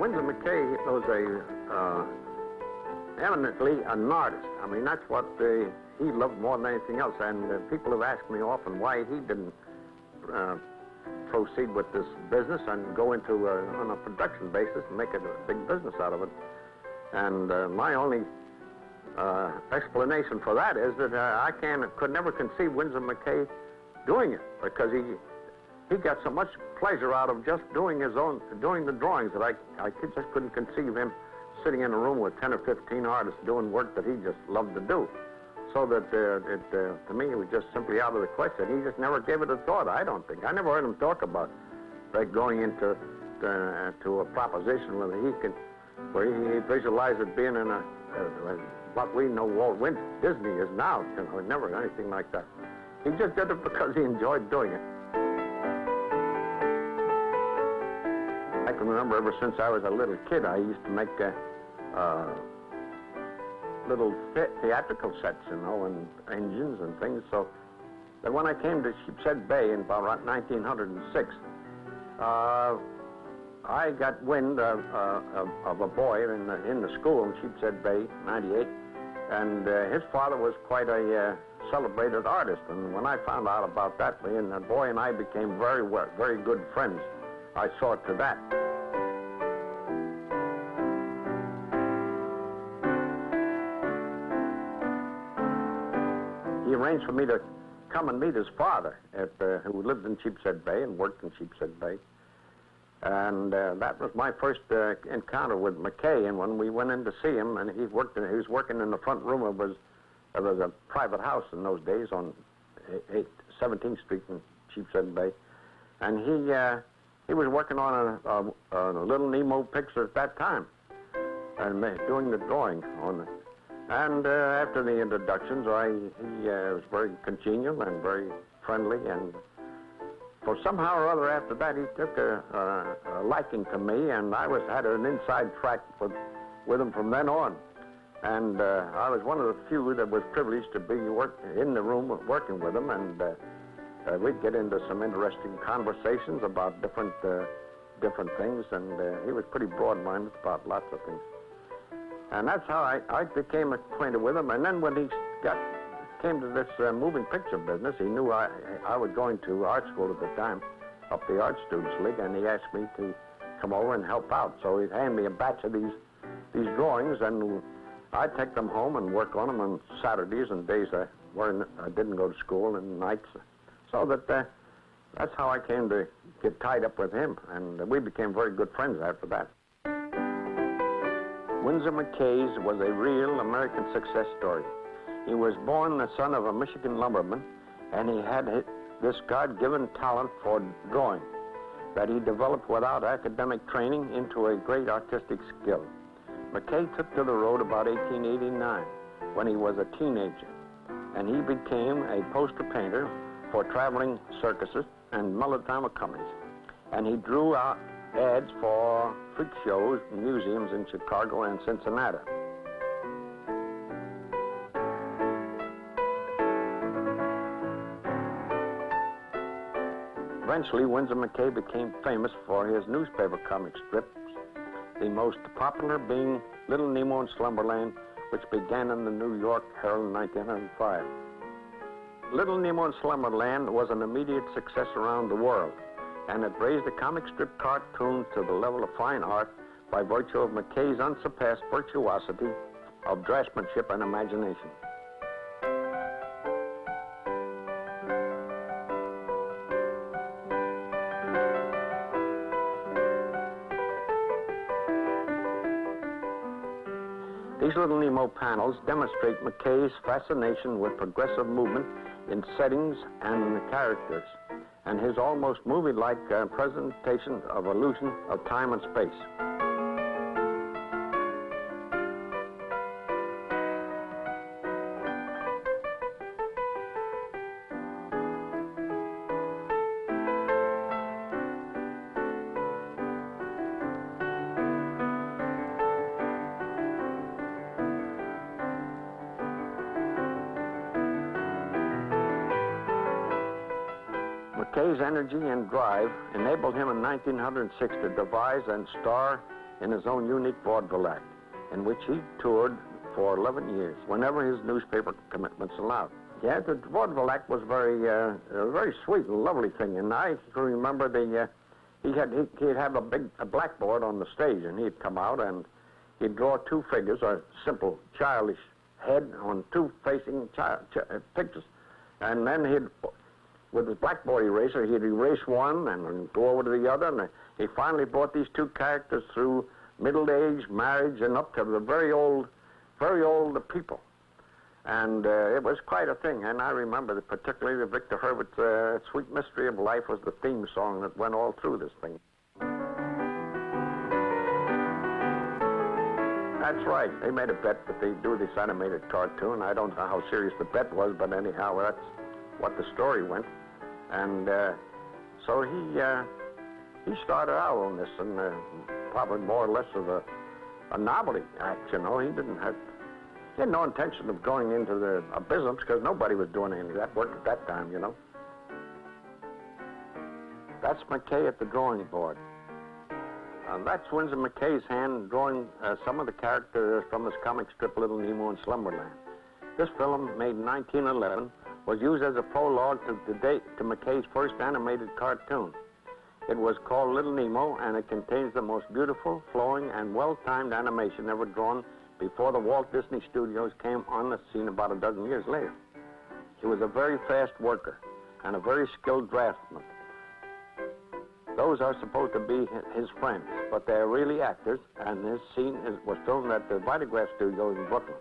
Winson McCay was eminently an artist. I mean, that's what he loved more than anything else. And people have asked me often why he didn't proceed with this business and go into on a production basis and make it a big business out of it. And my only explanation for that is that I could never conceive Winson McCay doing it, because he got so much pleasure out of just doing the drawings that I just couldn't conceive him sitting in a room with 10 or 15 artists doing work that he just loved to do. So that to me, it was just simply out of the question. He just never gave it a thought, I don't think. I never heard him talk about like going into to a proposition where he visualized it being in what we know Walt Disney is now. You know, never anything like that. He just did it because he enjoyed doing it. I can remember ever since I was a little kid, I used to make little theatrical sets, you know, and engines and things. So that when I came to Sheepshead Bay in about 1906, I got wind of a boy in the school in Sheepshead Bay, 98, and his father was quite a celebrated artist. And when I found out about that, the boy and I became very good friends. I saw to that. He arranged for me to come and meet his father, who lived in Sheepshead Bay and worked in Sheepshead Bay. And that was my first encounter with McCay. And when we went in to see him, and he was working in the front room of a private house in those days on 17th Street in Sheepshead Bay. And he was working on a Little Nemo picture at that time, and doing the drawing on it. And after the introductions, he was very congenial and very friendly, and for somehow or other after that, he took a liking to me, and I had an inside track with him from then on. And I was one of the few that was privileged to be in the room working with him, and we'd get into some interesting conversations about different things, and he was pretty broad-minded about lots of things. And that's how I became acquainted with him. And then when he came to this moving picture business, he knew I was going to art school at the time, up the Art Students League, and he asked me to come over and help out. So he'd hand me a batch of these drawings, and I'd take them home and work on them on Saturdays and days I didn't go to school, and nights. So that's how I came to get tied up with him, and we became very good friends after that. Winson McCay's was a real American success story. He was born the son of a Michigan lumberman, and he had this God-given talent for drawing that he developed without academic training into a great artistic skill. McCay took to the road about 1889 when he was a teenager, and he became a poster painter for traveling circuses and melodrama companies. And he drew out ads for freak shows and museums in Chicago and Cincinnati. Eventually, Winson McCay became famous for his newspaper comic strips, the most popular being Little Nemo in Slumberland, which began in the New York Herald in 1905. Little Nemo in Slumberland was an immediate success around the world, and it raised the comic strip cartoon to the level of fine art by virtue of McCay's unsurpassed virtuosity of draftsmanship and imagination. These Little Nemo panels demonstrate McCay's fascination with progressive movement in settings and characters, and his almost movie-like presentation of illusion of time and space. McCay's energy and drive enabled him in 1906 to devise and star in his own unique vaudeville act, in which he toured for 11 years, whenever his newspaper commitments allowed. Yeah, the vaudeville act was a very sweet and lovely thing, and I can remember he'd have a blackboard on the stage, and he'd come out and he'd draw two figures, a simple childish head on two facing pictures, and then with his blackboard eraser, he'd erase one and go over to the other, and he finally brought these two characters through middle age, marriage, and up to the very old people. And it was quite a thing, and I remember that particularly the Victor Herbert's Sweet Mystery of Life was the theme song that went all through this thing. That's right. They made a bet that they'd do this animated cartoon. I don't know how serious the bet was, but anyhow, that's what the story went. And so he started out on this, and probably more or less of a novelty act, you know. He had no intention of going into a business, because nobody was doing any of that work at that time, you know. That's McCay at the drawing board. That's Winson McCay's hand drawing some of the characters from his comic strip Little Nemo in Slumberland. This film, made in 1911, was used as a prologue to McCay's first animated cartoon. It was called Little Nemo, and it contains the most beautiful, flowing, and well-timed animation ever drawn before the Walt Disney Studios came on the scene about a dozen years later. He was a very fast worker and a very skilled draftsman. Those are supposed to be his friends, but they're really actors, and this scene was filmed at the Vitagraph Studios in Brooklyn.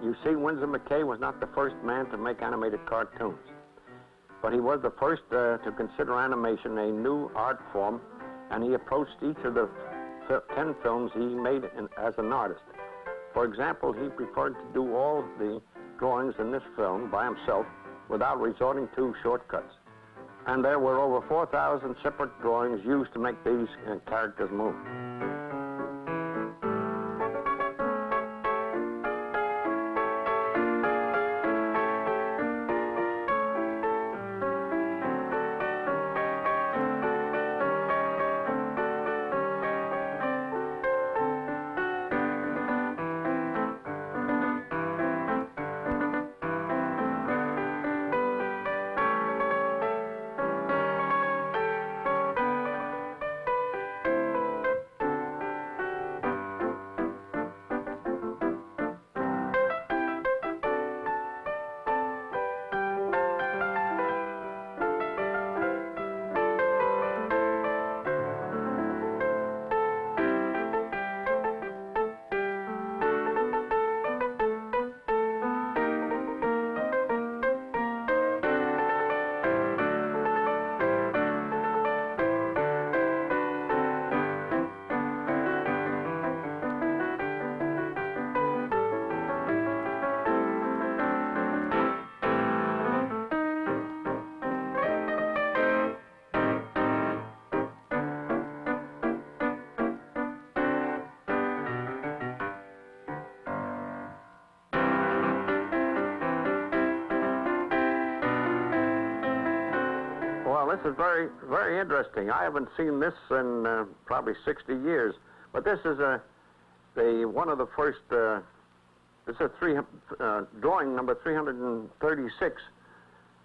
You see, Winson McCay was not the first man to make animated cartoons, but he was the first to consider animation a new art form, and he approached each of the 10 films he made as an artist. For example, he preferred to do all the drawings in this film by himself without resorting to shortcuts. And there were over 4,000 separate drawings used to make these characters move. Well, this is very, very interesting. I haven't seen this in probably 60 years, but this is one of the first. This is drawing number 336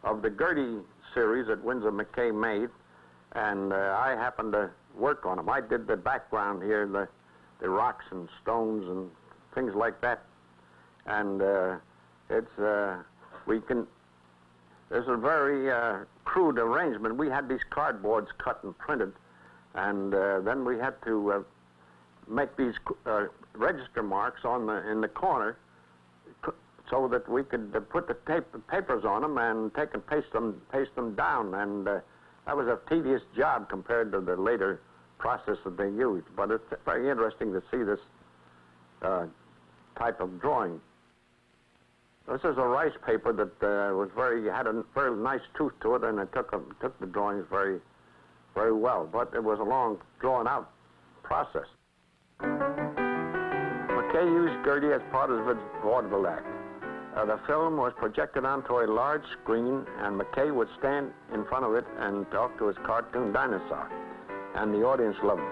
of the Gertie series that Winson McCay made, and I happened to work on them. I did the background here, the rocks and stones and things like that, and There's a very crude arrangement. We had these cardboards cut and printed, and then we had to make these register marks in the corner so that we could put the papers on them and take and paste them down. And that was a tedious job compared to the later process that they used. But it's very interesting to see this type of drawing. This is a rice paper that had a very nice tooth to it, and it took the drawings very, very well. But it was a long, drawn-out process. McCay used Gertie as part of his vaudeville act. The film was projected onto a large screen, and McCay would stand in front of it and talk to his cartoon dinosaur, and the audience loved it.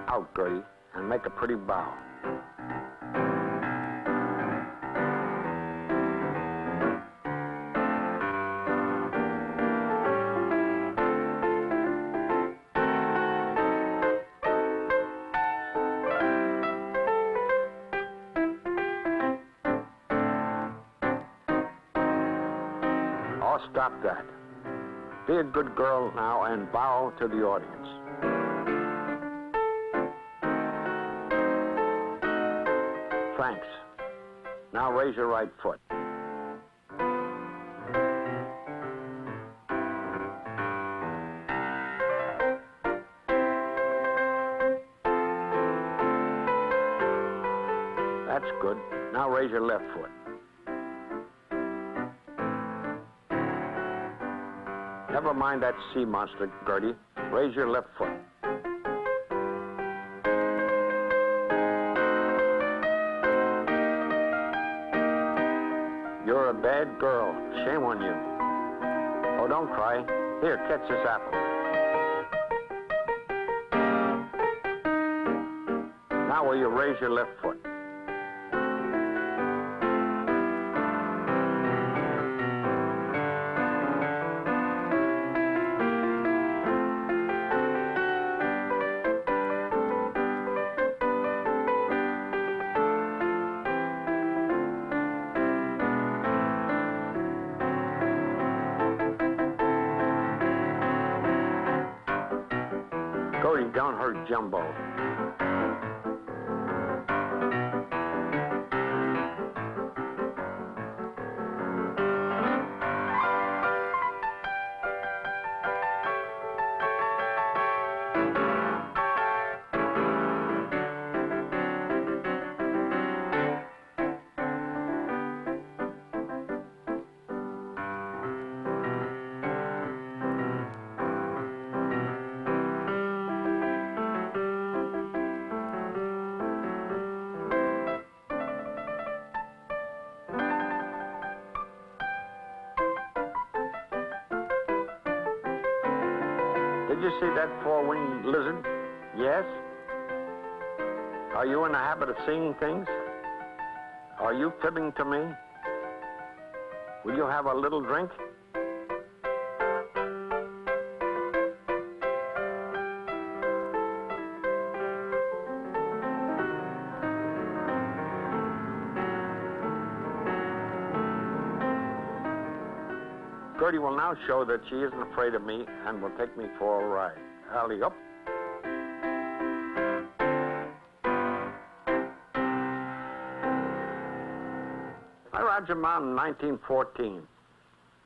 Out, Gertie, and make a pretty bow. Oh, stop that. Be a good girl now and bow to the audience. Thanks. Now raise your right foot. That's good. Now raise your left foot. Never mind that sea monster, Gertie. Raise your left foot. You're a bad girl. Shame on you. Oh, don't cry. Here, catch this apple. Now will you raise your left foot? Gertie, don't hurt Jumbo. Did you see that four-winged lizard? Yes? Are you in the habit of seeing things? Are you fibbing to me? Will you have a little drink? Gertie will now show that she isn't afraid of me and will take me for a ride. Alley up. I Roger Mountain in 1914.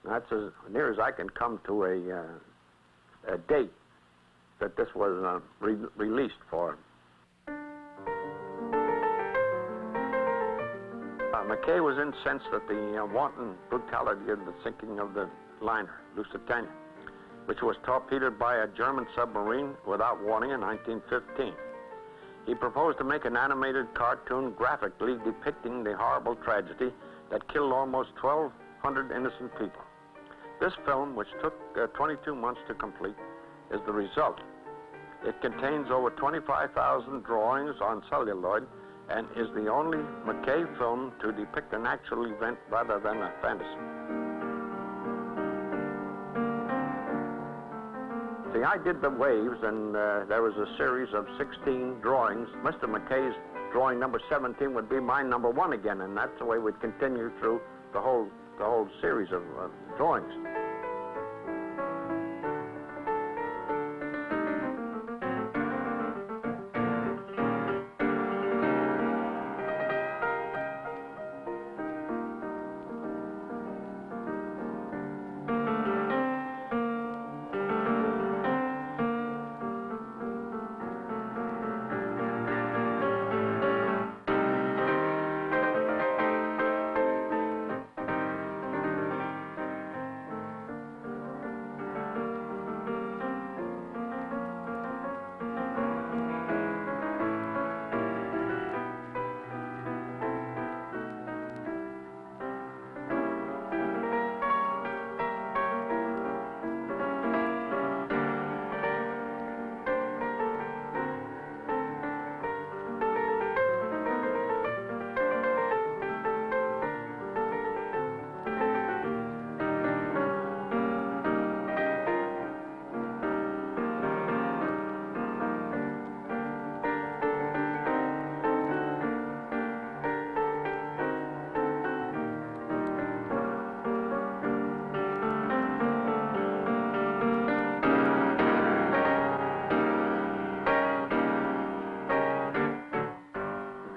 That's as near as I can come to a date that this was released for. McCay was incensed at the wanton brutality of the sinking of the liner, Lusitania, which was torpedoed by a German submarine without warning in 1915. He proposed to make an animated cartoon graphically depicting the horrible tragedy that killed almost 1,200 innocent people. This film, which took 22 months to complete, is the result. It contains over 25,000 drawings on celluloid and is the only McCay film to depict an actual event rather than a fantasy. See, I did the waves, and there was a series of 16 drawings. Mr. McCay's drawing number 17 would be my number 1 again, and that's the way we'd continue through the whole series of drawings.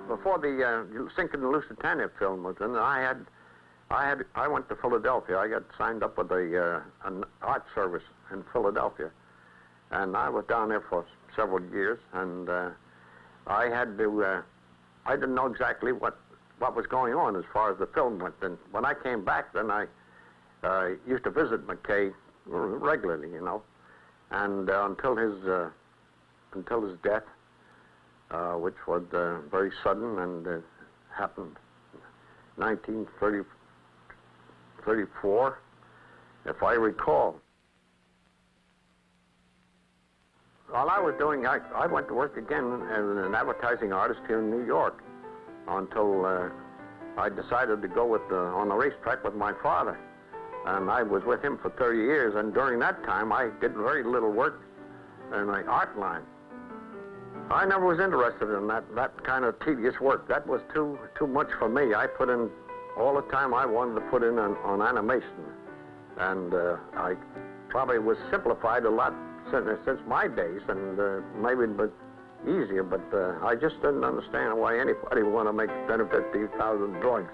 Before the Sinking the Lusitania film was in, I went to Philadelphia. I got signed up with an art service in Philadelphia, and I was down there for several years. And I had to. I didn't know exactly what was going on as far as the film went. And when I came back, then I used to visit McCay regularly, you know, and until his death. Which was very sudden and happened 1934, if I recall. While I was doing, I went to work again as an advertising artist here in New York until I decided to go on the racetrack with my father. And I was with him for 30 years, and during that time I did very little work in the art line. I never was interested in that kind of tedious work. That was too much for me. I put in all the time I wanted to put in on animation. And I probably was simplified a lot since my days, and maybe but easier, but I just didn't understand why anybody would want to make 10 or 15,000 drawings.